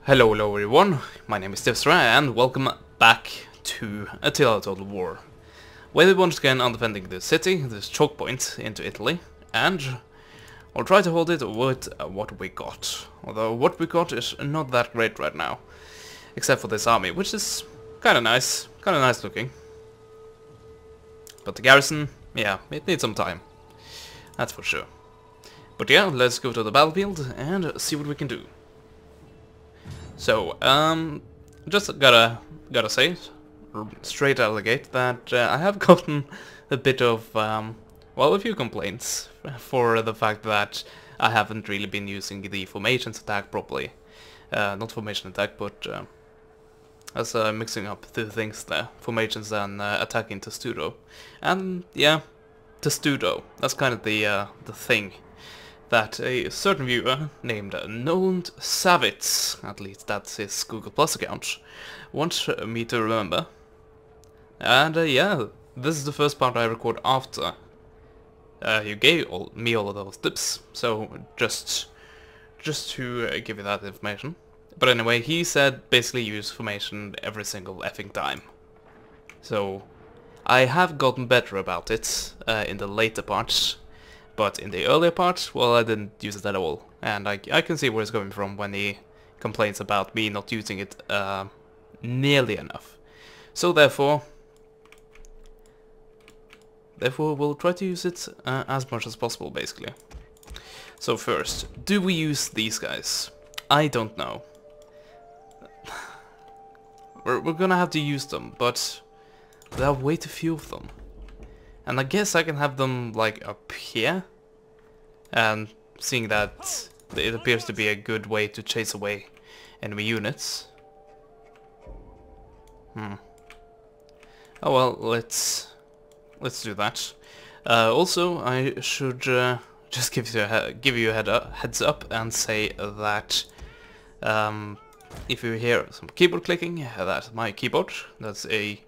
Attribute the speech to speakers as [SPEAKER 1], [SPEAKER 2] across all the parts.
[SPEAKER 1] Hello everyone, my name is Attila and welcome back to Attila Total War. We're once again on defending this city, this choke point into Italy, and I'll try to hold it with what we got. Although what we got is not that great right now, except for this army, which is kinda nice looking. But the garrison, yeah, it needs some time, that's for sure. But yeah, let's go to the battlefield and see what we can do. So, just gotta say, straight out of the gate, that I have gotten a bit of, well, a few complaints for the fact that I haven't really been using the formations attack properly. Not formation attack, but as mixing up the things there, formations and attacking Testudo. And yeah, Testudo, that's kind of the thing that a certain viewer named Known Savitz, at least that's his Google Plus account, wants me to remember. And yeah, this is the first part I record after you gave me all of those tips, so just to give you that information. But anyway, he said basically use formation every single effing time. So I have gotten better about it in the later parts. But in the earlier part, well, I didn't use it at all, and I can see where it's coming from when he complains about me not using it nearly enough. So therefore we'll try to use it as much as possible, basically. So first, do we use these guys? I don't know. We're gonna have to use them, but there are way too few of them. And I guess I can have them, like, up here. And seeing that it appears to be a good way to chase away enemy units. Oh well, let's do that. Also, I should just give you a heads up and say that if you hear some keyboard clicking, that's my keyboard. That's a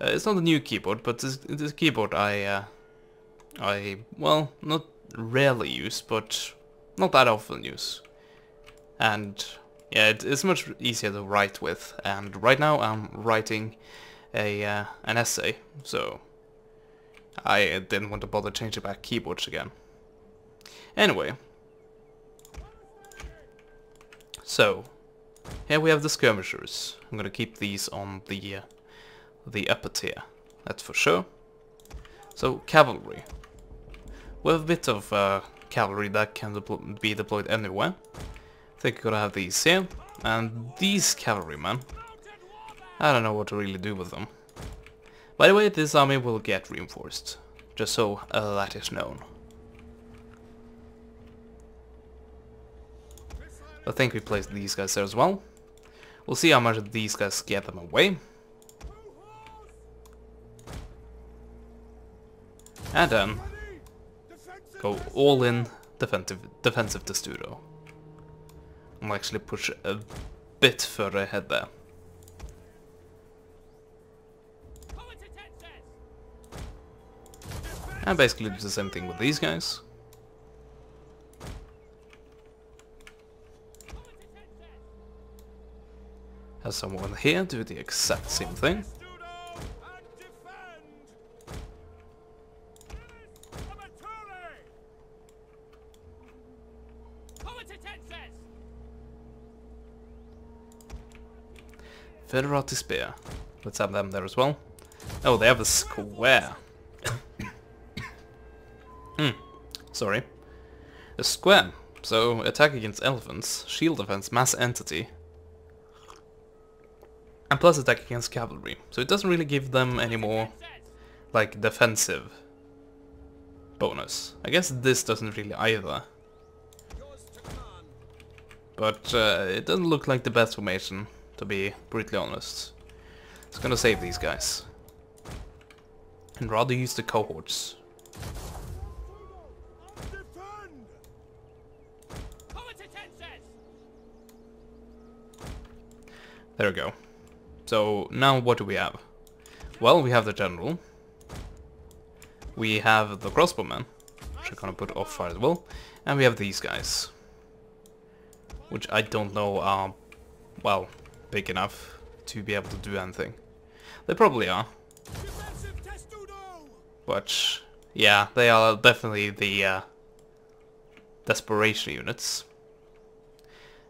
[SPEAKER 1] it's not a new keyboard, but this keyboard I well, not rarely use, but not that often use. And yeah, it's much easier to write with. And right now I'm writing an essay, so I didn't want to bother changing back keyboards again. Anyway, so here we have the skirmishers. I'm gonna keep these on the upper tier, that's for sure. So cavalry. We have a bit of cavalry that can be deployed anywhere. I think we're gonna have these here, and these cavalrymen, I don't know what to really do with them. By the way, this army will get reinforced, just so that is known. I think we placed these guys there as well. We'll see how much these guys get them away. And then go all in defensive Testudo. I'll actually push a bit further ahead there. And basically do the same thing with these guys. Have someone here do the exact same thing. Federati Spear. Let's have them there as well. Oh, they have a square. Sorry. A square. So, attack against elephants, shield defense, mass entity. And plus attack against cavalry. So it doesn't really give them any more, like, defensive bonus. I guess this doesn't really either. But it doesn't look like the best formation, to be brutally honest. It's gonna save these guys. And rather use the cohorts. There we go. So now what do we have? Well, we have the general. We have the crossbowmen, which are gonna put off fire as well. And we have these guys, which I don't know are well, big enough to be able to do anything. They probably are. But, yeah, they are definitely the desperation units.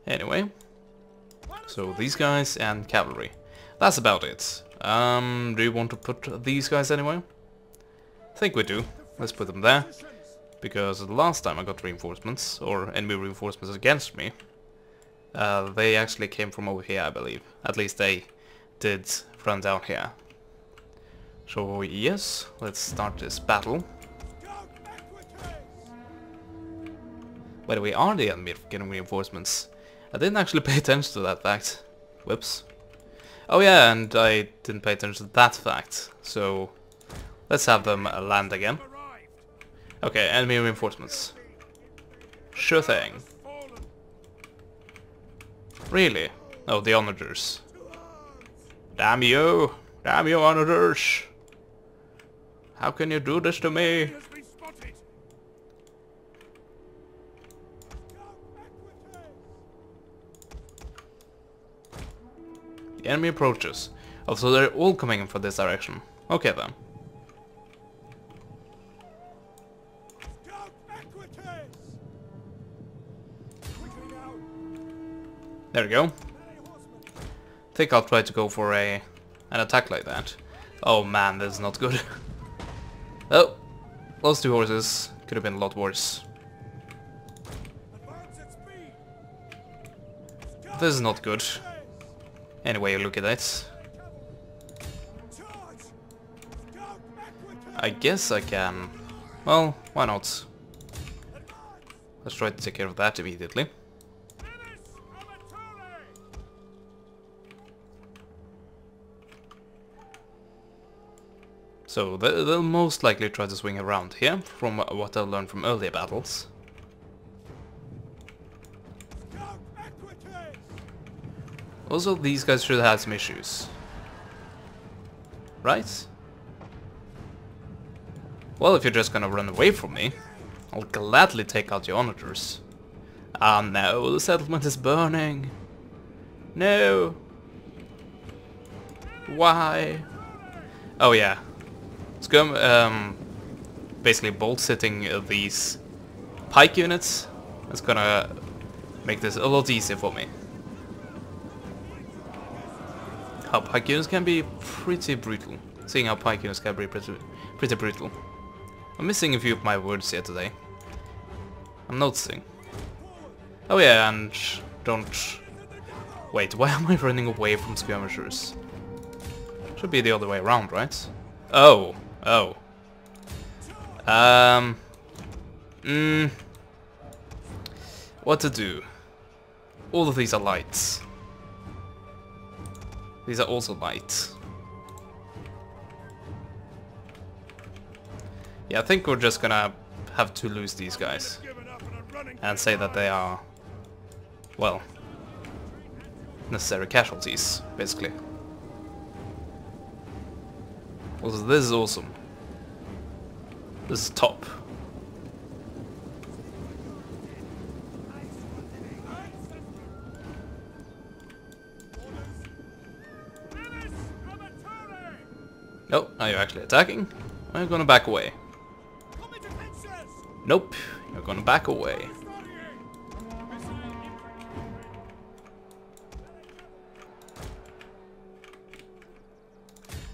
[SPEAKER 1] Anyway, so these guys and cavalry. That's about it. Do you want to put these guys anywhere? I think we do. Let's put them there. Because the last time I got reinforcements, or enemy reinforcements against me, they actually came from over here, I believe. At least they did run down here. So yes, let's start this battle. By the way, are the enemy getting reinforcements? I didn't actually pay attention to that fact. Whoops. Oh yeah, and I didn't pay attention to that fact. So let's have them land again. Okay, enemy reinforcements. Sure thing. Really? Oh, the onagers. Damn you! Damn you, onagers! How can you do this to me? The enemy approaches. Oh, so they're all coming in for this direction. Okay then. There we go. Think I'll try to go for an attack like that. Oh man, this is not good. Oh, lost 2 horses. Could have been a lot worse. This is not good. Anyway, look at it. I guess I can... Well, why not? Let's try to take care of that immediately. So they'll most likely try to swing around here, from what I've learned from earlier battles. Also, these guys should have some issues. Right? Well, if you're just gonna run away from me, I'll gladly take out your onagers. Ah no, the settlement is burning. No. Why? Oh yeah. Basically bolt-sitting these pike units is gonna make this a lot easier for me. How pike units can be pretty brutal. Seeing how pike units can be pretty brutal. I'm missing a few of my words here today. I'm noticing. Oh yeah, and don't... Wait, why am I running away from skirmishers? Should be the other way around, right? Oh. Oh. What to do? All of these are lights. These are also lights. Yeah, I think we're just gonna have to lose these guys. And say that they are, well, necessary casualties, basically. Also, this is awesome. This is top. Nope, now you're actually attacking. I'm gonna back away. Nope, you're gonna back away.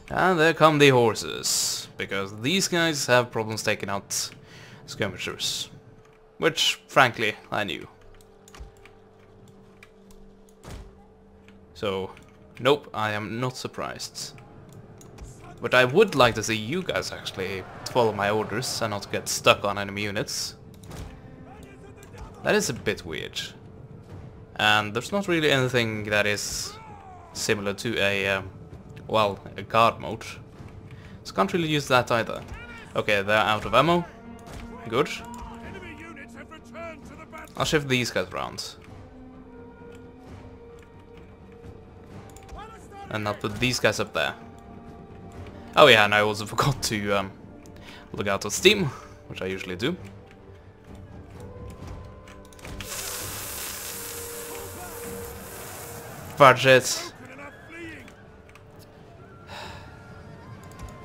[SPEAKER 1] And there come the horses, because these guys have problems taking out skirmishers. Which, frankly, I knew. So, nope, I am not surprised. But I would like to see you guys actually follow my orders and not get stuck on enemy units. That is a bit weird. And there's not really anything that is similar to a, well, a guard mode. So can't really use that either. Okay, they're out of ammo. Good. I'll shift these guys around. And I'll put these guys up there. Oh yeah, and I also forgot to look out for Steam, which I usually do. fudge it.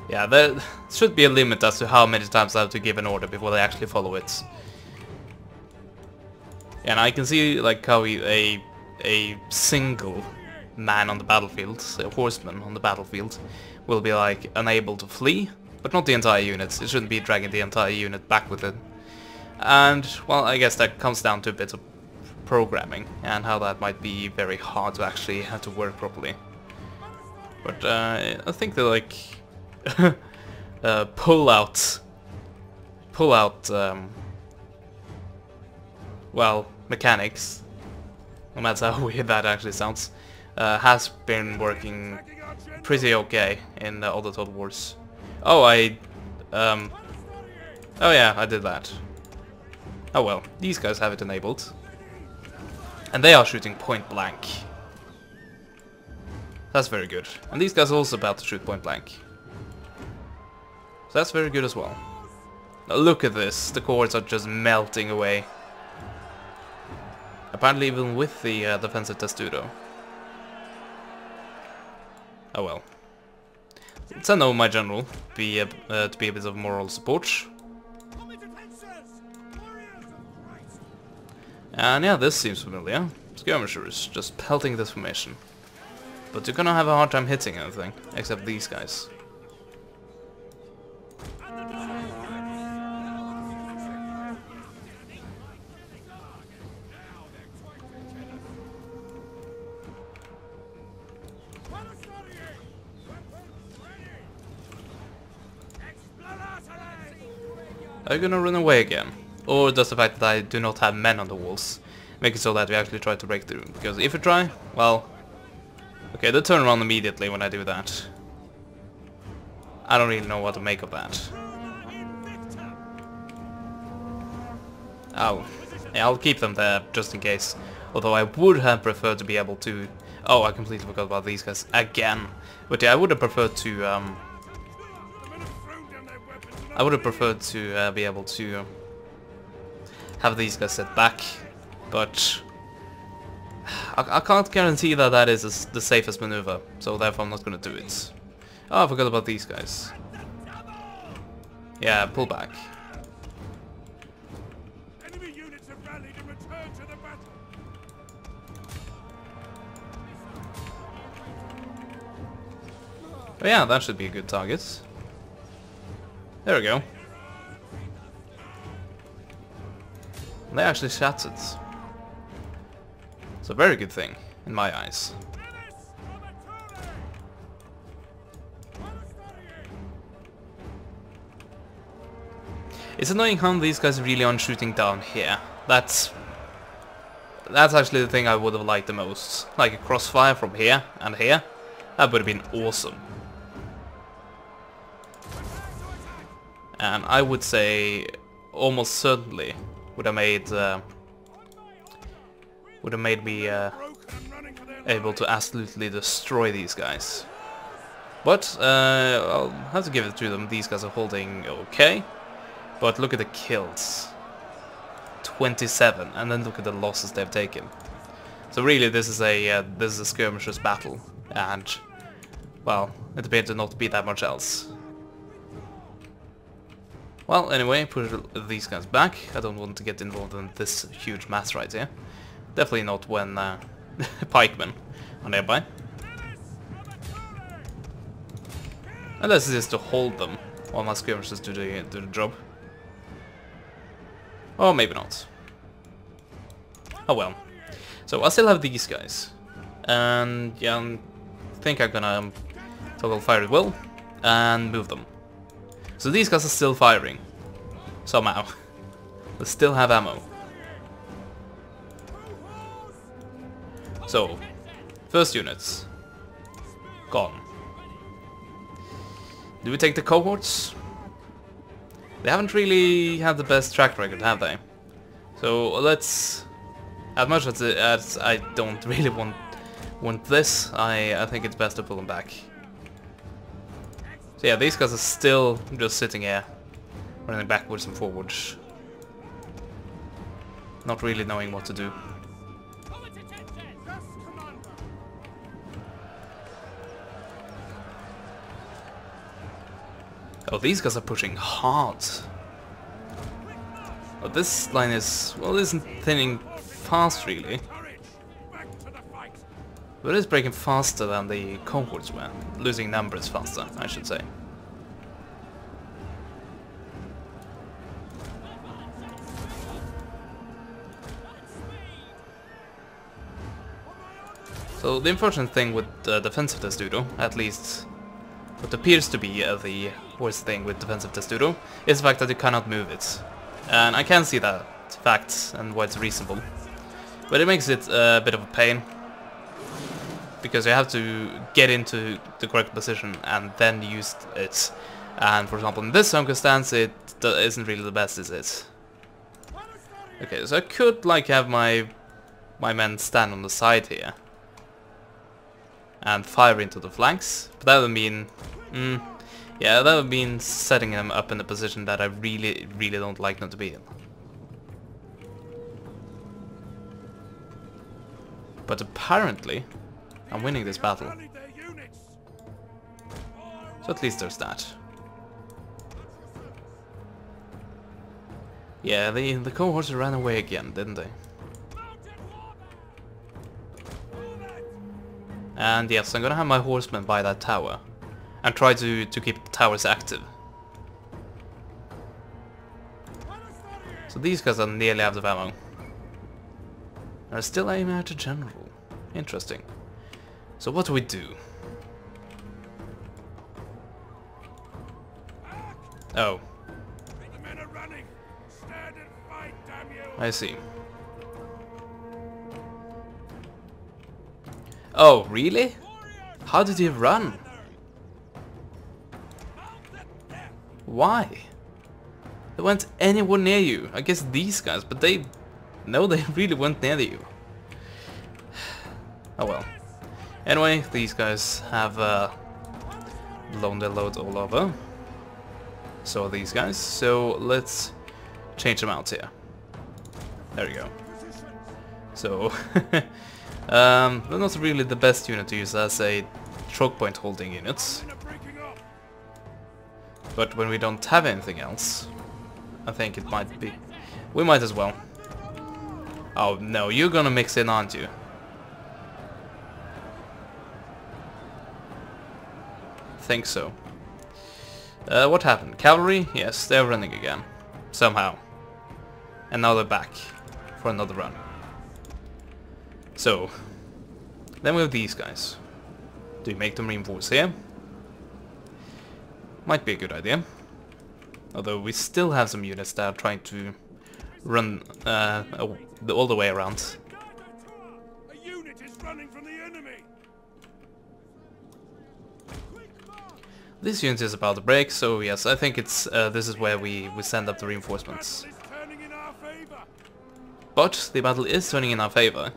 [SPEAKER 1] Yeah, there should be a limit as to how many times I have to give an order before they actually follow it. And I can see like how a single man on the battlefield, a horseman on the battlefield, will be like unable to flee, but not the entire unit. It shouldn't be dragging the entire unit back with it. And well, I guess that comes down to a bit of programming and how that might be very hard to actually have to work properly. But I think they're like pull out well, mechanics, no matter how weird that actually sounds, has been working pretty okay in other Total Wars. Oh, oh yeah, I did that. Oh well, these guys have it enabled. And they are shooting point blank. That's very good. And these guys are also about to shoot point blank. So that's very good as well. Now look at this, the cores are just melting away. Apparently even with the defensive testudo. Oh well. Send over my general, to be a bit of moral support. And yeah, this seems familiar. Skirmishers, just pelting this formation. But you're gonna have a hard time hitting anything, except these guys. Are you gonna run away again? Or does the fact that I do not have men on the walls make it so that we actually try to break through? Because if we try, well... Okay, they turn around immediately when I do that. I don't really know what to make of that. Oh, yeah, I'll keep them there just in case. Although I would have preferred to be able to... Oh, I completely forgot about these guys again. But yeah, I would have preferred to... I would have preferred to be able to have these guys set back, but I can't guarantee that that is the safest maneuver, so therefore I'm not going to do it. Oh, I forgot about these guys. Yeah, pull back.
[SPEAKER 2] Enemy units have rallied and returned to the battle.
[SPEAKER 1] Oh yeah, that should be a good target. There we go. They actually shattered. It's a very good thing, in my eyes. It's annoying how these guys really aren't shooting down here. That's actually the thing I would have liked the most. Like a crossfire from here and here. That would have been awesome. And I would say almost certainly would have made me able to absolutely destroy these guys. But I'll have to give it to them. These guys are holding okay. But look at the kills. 27, and then look at the losses they've taken. So really, this is a skirmisher's battle, and well, it appeared to not be that much else. Well, anyway, put these guys back. I don't want to get involved in this huge mass right here. Definitely not when pikemen are nearby. Unless it is to hold them while my skirmishers do the job. Or maybe not. Oh well. So I still have these guys. And yeah, I think I'm gonna toggle fire at will and move them. So these guys are still firing. Somehow. They still have ammo. So, first units. Gone. Do we take the cohorts? They haven't really had the best track record, have they? So let's... As much as I don't really want this, I think it's best to pull them back. So yeah, these guys are still just sitting here, running backwards and forwards. Not really knowing what to do. Oh, these guys are pushing hard. But this line is, well, isn't thinning fast really.
[SPEAKER 2] Courage! Back to the fight!
[SPEAKER 1] But it is breaking faster than the cohorts were. Losing numbers faster, I should say. So the unfortunate thing with defensive testudo, at least what appears to be the worst thing with defensive testudo, is the fact that you cannot move it. And I can see that fact and why it's reasonable. But it makes it a bit of a pain, because you have to get into the correct position and then use it. And for example, in this circumstance, it isn't really the best, is it? Okay, so I could like have my men stand on the side here and fire into the flanks, but that would mean, yeah, that would mean setting them up in a position that I really don't like them to be in. But apparently, I'm winning this battle.
[SPEAKER 2] Rallied their units!
[SPEAKER 1] So at least there's that. Yeah, the cohorts ran away again, didn't they? And yes, I'm gonna have my horsemen by that tower and try to keep the towers active. So these guys are nearly out of ammo. They're still aiming at the general. Interesting. So what do we do? Oh,
[SPEAKER 2] The men are running! Stand and fight, damn you!
[SPEAKER 1] I see. Oh, really? How did he run? Why? They weren't anywhere near you. I guess these guys, but they... No, they really weren't near you. Oh well. Anyway, these guys have blown their loads all over. So are these guys. So let's change them out here. There we go. So... they're not really the best unit to use as a choke point holding units.
[SPEAKER 2] Men are breaking up!
[SPEAKER 1] But when we don't have anything else, I think it might be... We might as well. Oh no, you're gonna mix in, aren't you? Think so. What happened? Cavalry? Yes, they're running again. Somehow. And now they're back for another run. So, then we have these guys. Do we make them reinforce here? Might be a good idea. Although we still have some units that are trying to run all the way around.
[SPEAKER 2] A unit is running from the enemy!
[SPEAKER 1] This unit is about to break, so yes, I think it's this is where we send up the reinforcements.
[SPEAKER 2] Battle is turning in our favor!
[SPEAKER 1] But the battle is turning in our favor.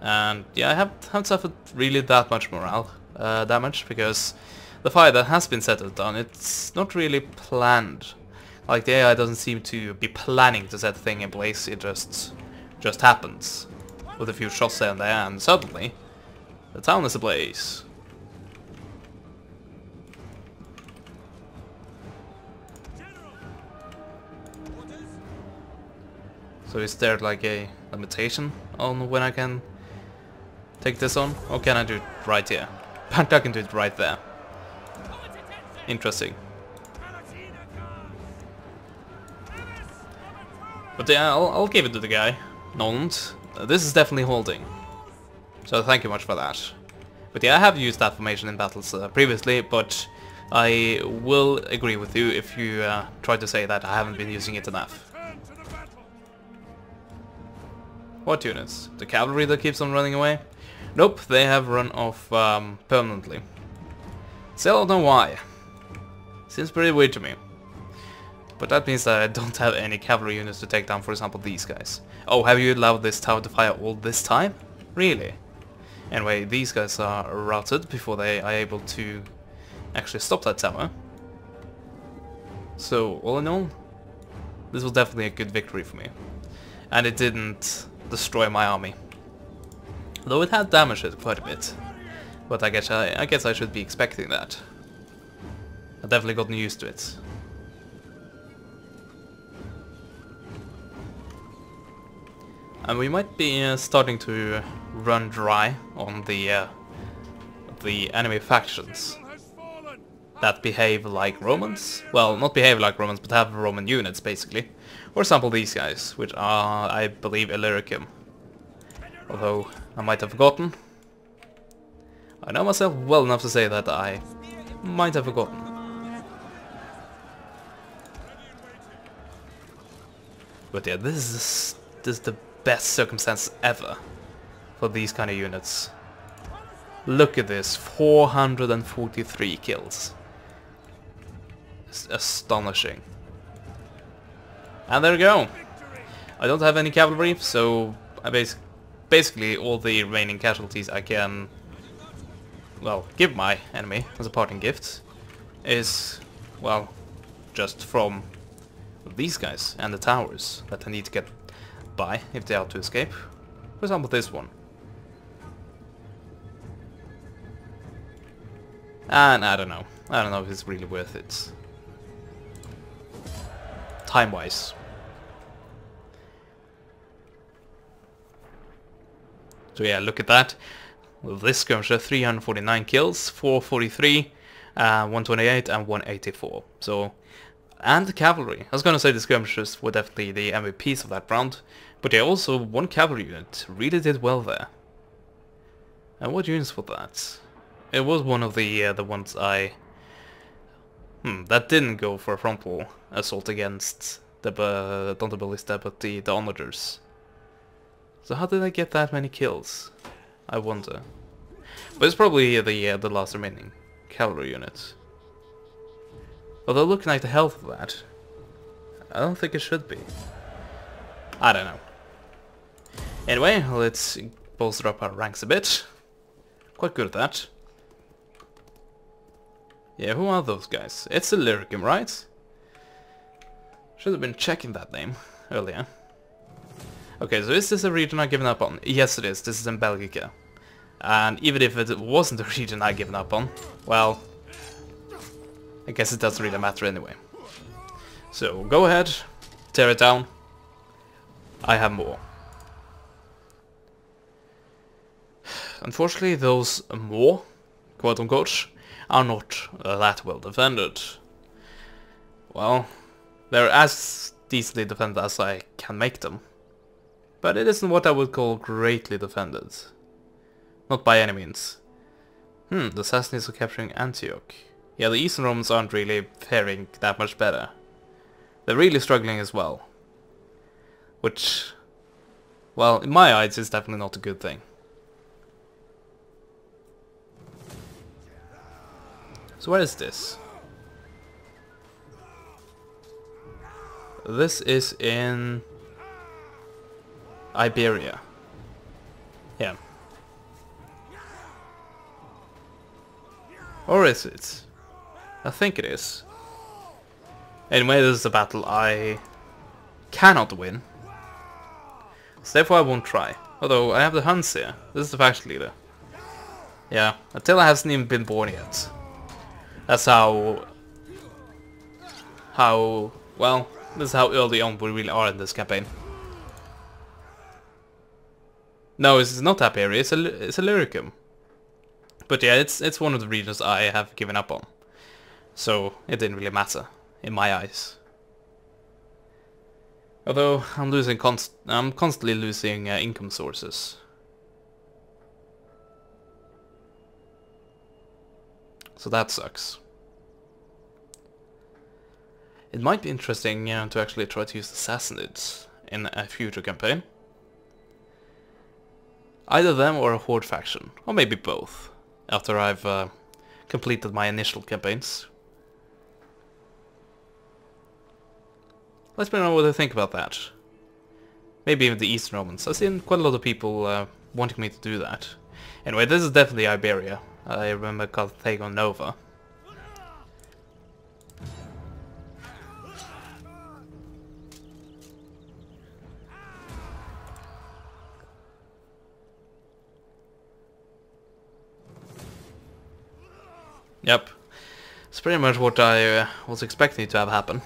[SPEAKER 1] And yeah, I haven't suffered really that much morale damage, because the fire that has been settled on, it's not really planned. Like, the AI doesn't seem to be planning to set the thing in place, it just happens. With a few shots there and there, and suddenly, the town is ablaze. So is there like a limitation on when I can take this on? Or can I do it right here? I can do it right there. Interesting. But yeah, I'll give it to the guy. Noland. This is definitely holding. So thank you much for that. But yeah, I have used that formation in battles previously, but I will agree with you if you try to say that I haven't been using it enough.
[SPEAKER 2] Turn to the battle!
[SPEAKER 1] What units? The cavalry that keeps on running away? Nope, they have run off permanently. Still don't know why. Seems pretty weird to me. But that means that I don't have any cavalry units to take down, for example, these guys. Oh, have you allowed this tower to fire all this time? Really? Anyway, these guys are routed before they are able to actually stop that tower. So, all in all, this was definitely a good victory for me. And it didn't destroy my army. Though it had damaged it quite a bit. But I guess I should be expecting that. I've definitely gotten used to it. And we might be starting to run dry on the enemy factions that behave like Romans. Well, not behave like Romans, but have Roman units, basically. For example, these guys, which are, I believe, Illyricum. Although, I might have forgotten. I know myself well enough to say that I might have forgotten. But yeah, this is the best circumstance ever for these kind of units. Look at this, 443 kills. It's astonishing. And there we go. I don't have any cavalry, so I basically all the remaining casualties I can, well, give my enemy as a parting gift is, well, just from these guys and the towers that I need to get by if they are to escape. For example, this one. And I don't know. I don't know if it's really worth it. Time-wise. So yeah, look at that. With this skirmisher, 349 kills, 443, 128 and 184. So, and the cavalry. I was gonna say the skirmishers were definitely the MVPs of that round, but yeah, also one cavalry unit really did well there. And what units was that? It was one of the ones I... that didn't go for a frontal assault against the not the ballista, but the onagers. So how did I get that many kills? I wonder. But it's probably the last remaining cavalry unit. Although looking at the health of that, I don't think it should be. I don't know. Anyway, let's bolster up our ranks a bit. Quite good at that. Yeah, who are those guys? It's Illyricum, right? Should have been checking that name earlier. Okay, so is this a region I've given up on? Yes, it is. This is in Belgica. And even if it wasn't a region I've given up on, well, I guess it doesn't really matter anyway. So, go ahead, tear it down. I have more. Unfortunately, those more, quote-unquote, are not that well defended. Well, they're as decently defended as I can make them. But it isn't what I would call greatly defended. Not by any means. The Sassanids are capturing Antioch. Yeah, the Eastern Romans aren't really faring that much better. They're really struggling as well. Which, well, in my eyes is definitely not a good thing. So where is this? This is in Iberia. Yeah. Or is it? I think it is. Anyway, this is a battle I cannot win. So therefore I won't try. Although I have the Huns here. This is the faction leader. Yeah, Attila hasn't even been born yet. That's how well, this is how early on we really are in this campaign. No, it's not Iberia, it's Illyricum. But yeah, it's one of the regions I have given up on. So it didn't really matter, in my eyes. Although I'm constantly losing income sources. So that sucks. It might be interesting to actually try to use the Sassanids in a future campaign. Either them or a Horde faction, or maybe both, after I've completed my initial campaigns. Let me know what you think about that. Maybe even the Eastern Romans. I've seen quite a lot of people wanting me to do that. Anyway, this is definitely Iberia. I remember Carthago Nova. Yep. It's pretty much what I was expecting to have happen.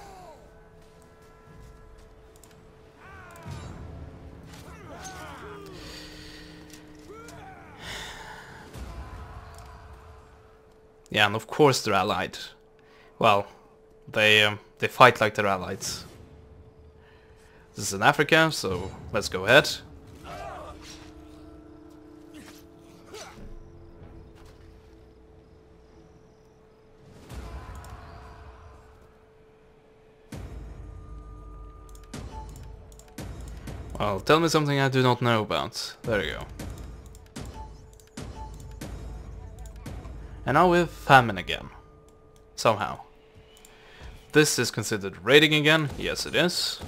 [SPEAKER 1] Yeah, and of course they're allied. Well, they fight like they're allies. This is in Africa, so let's go ahead. Well, tell me something I do not know about. There you go. And now we have famine again. Somehow. This is considered raiding again. Yes, it is.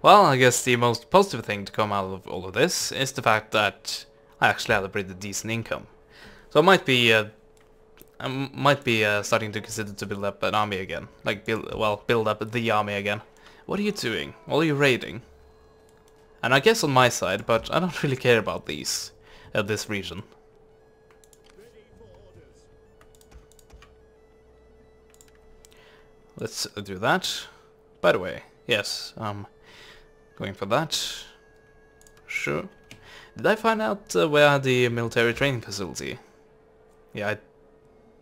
[SPEAKER 1] Well, I guess the most positive thing to come out of all of this is the fact that I actually have a pretty decent income. So I might be starting to consider to build up an army again. Like, build up the army again. What are you doing? What are you raiding? And I guess on my side, but I don't really care about this region. Let's do that. By the way, yes, going for that. Sure. Did I find out where the military training facility? Yeah, I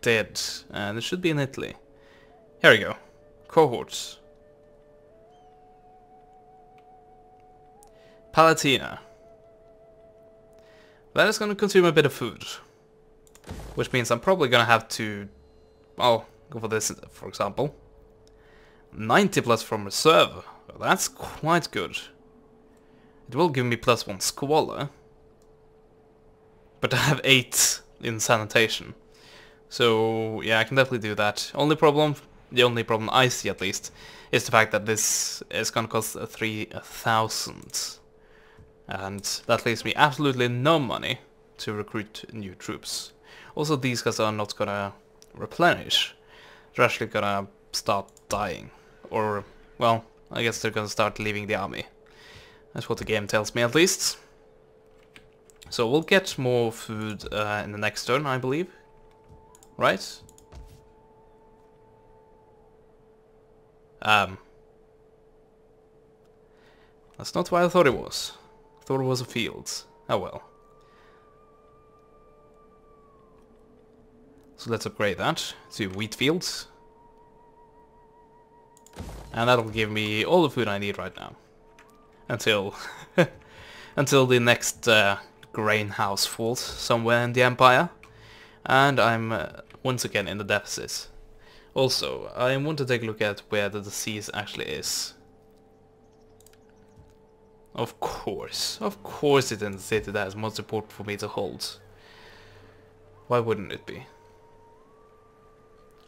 [SPEAKER 1] did. And it should be in Italy. Here we go. Cohorts. Palatina. That is going to consume a bit of food. Which means I'm probably going to have to... Well, go for this, for example. 90 plus from reserve. Well, that's quite good. It will give me +1 squalor. But I have 8 in sanitation. So, yeah, I can definitely do that. The only problem I see at least, is the fact that this is going to cost 3,000. And that leaves me absolutely no money to recruit new troops. Also, these guys are not gonna replenish. They're actually gonna start dying. Or, well, I guess they're gonna start leaving the army. That's what the game tells me, at least. So we'll get more food in the next turn, I believe. Right? That's not what I thought it was. I thought it was a field. Oh well. So let's upgrade that to wheat fields. And that'll give me all the food I need right now. Until until the next grain house falls somewhere in the Empire. And I'm once again in the deficit. Also, I want to take a look at where the disease actually is. Of course it's in the city that is most important for me to hold. Why wouldn't it be?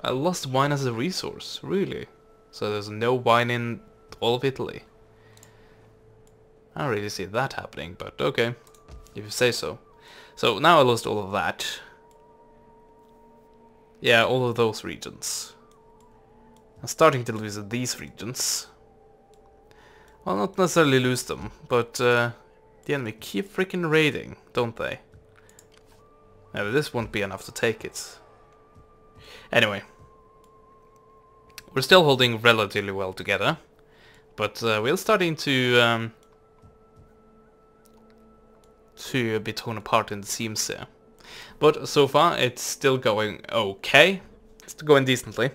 [SPEAKER 1] I lost wine as a resource, really? So there's no wine in all of Italy? I don't really see that happening, but okay, if you say so. So now I lost all of that. Yeah, all of those regions. I'm starting to lose these regions. Well, not necessarily lose them, but the enemy keep freaking raiding, don't they? Now this won't be enough to take it. Anyway. We're still holding relatively well together, but we're starting to be torn apart in the seams here. But so far it's still going okay. It's still going decently,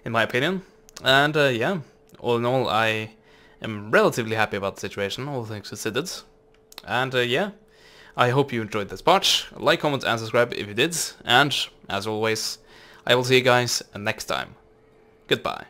[SPEAKER 1] in my opinion. And yeah, all in all I am relatively happy about the situation, all things considered. And yeah, I hope you enjoyed this part. Like, comment and subscribe if you did. And as always, I will see you guys next time. Goodbye.